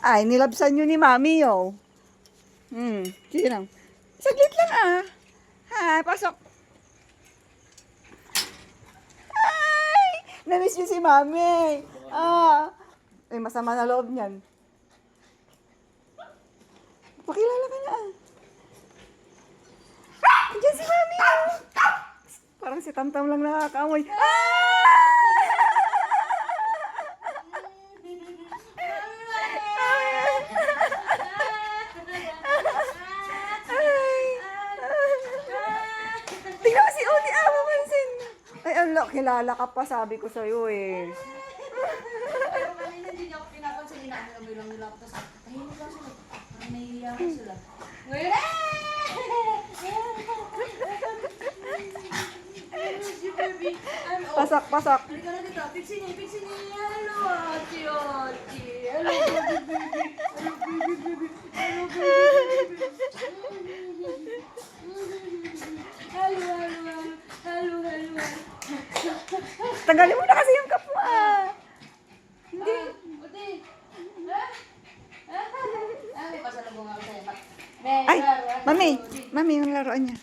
Ay, nilabsan nyo ni Mami, yo. Sige lang. Saglit lang, ah. Hi, pasok. Ay, namiss nyo si Mami. Ah. Ay, masama na loob niyan. Pakilala ka na, ah. Diyan si Mami, oh. Parang si Tamtam lang nakakaamoy. Tingnan mo si Uni, mapansin. Ay, ala, kilala ka pa, sabi ko sa'yo eh. Pero kanina hindi niya ako pinapansin. Inaamoy lang nila ako. Tapos tahimik lang sila. Parang nahihiya ko sila. Ngayon, si baby. Pasak, pasak. Halika na dito. Pixie niya. Hello, Ate. Hello, baby. Hello, baby. Hello. Tanggalin mo na kasi yung cup mo, ah. Hindi. Ate. May pasalubong ako sa'yo. Ay, Mami, yung laruan niya.